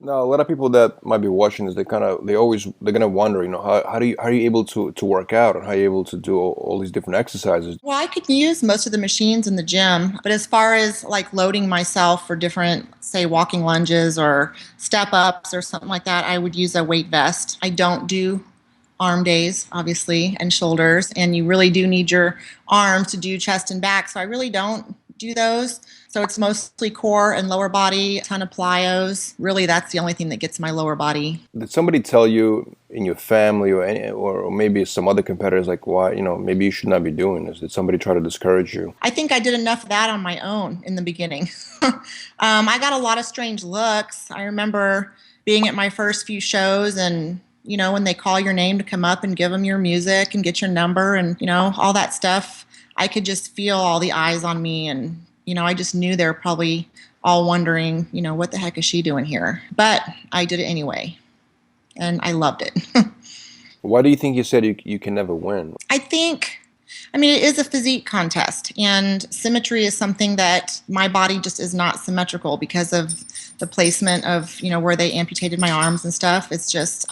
Now, a lot of people that might be watching this, they're gonna wonder, how are you able to work out, and how are you able to do all these different exercises? Well, I could use most of the machines in the gym, but as far as like loading myself for different, say, walking lunges or step ups or something like that, I would use a weight vest. I don't do arm days, obviously, and shoulders, and you really do need your arms to do chest and back. So I really don't do those. So it's mostly core and lower body, a ton of plyos. Really, that's the only thing that gets my lower body. Did somebody tell you in your family, or maybe some other competitors, like, why, maybe you should not be doing this? Did somebody try to discourage you? I think I did enough of that on my own in the beginning. I got a lot of strange looks. I remember being at my first few shows and when they call your name to come up and give them your music and get your number and, all that stuff, I could just feel all the eyes on me. And, I just knew they were probably all wondering, what the heck is she doing here? But I did it anyway. And I loved it. Why do you think you said you can never win? It is a physique contest, and symmetry is something that my body just is not symmetrical because of the placement of, where they amputated my arms and stuff. It's just,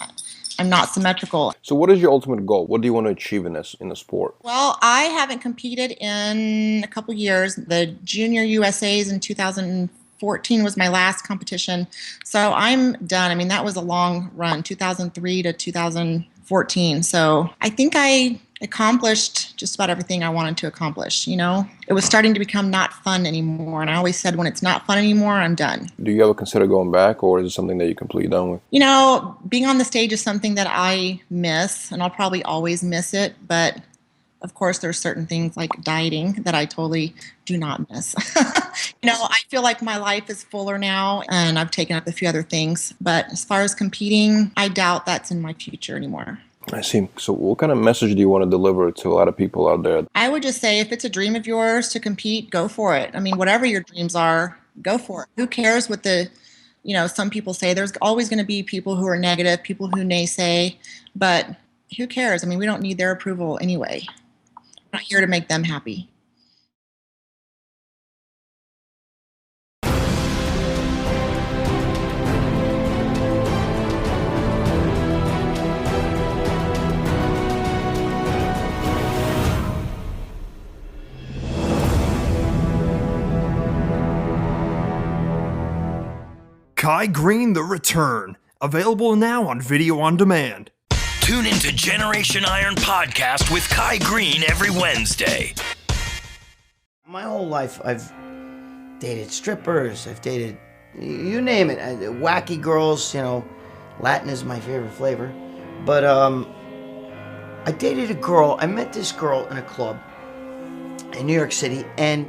I'm not symmetrical. So what is your ultimate goal? What do you want to achieve in the sport? Well, I haven't competed in a couple years. The Junior USA's in 2014 was my last competition. So I'm done. That was a long run, 2003 to 2014. So I think I accomplished just about everything I wanted to accomplish. It was starting to become not fun anymore. And I always said, when it's not fun anymore, I'm done. Do you ever consider going back, or is it something that you're completely done with? Being on the stage is something that I miss, and I'll probably always miss it. But of course, there's certain things like dieting that I totally do not miss. I feel like my life is fuller now, and I've taken up a few other things. But as far as competing, I doubt that's in my future anymore. I see. So what kind of message do you want to deliver to a lot of people out there? I would just say, if it's a dream of yours to compete, go for it. Whatever your dreams are, go for it. Who cares what some people say? There's always going to be people who are negative, people who naysay, but who cares? We don't need their approval anyway. I'm not here to make them happy. Kai Green: The Return. Available now on video on demand. Tune into Generation Iron Podcast with Kai Green every Wednesday. My whole life, I've dated strippers, I've dated, you name it, wacky girls, Latin is my favorite flavor. But I dated a girl, I met this girl in a club in New York City, and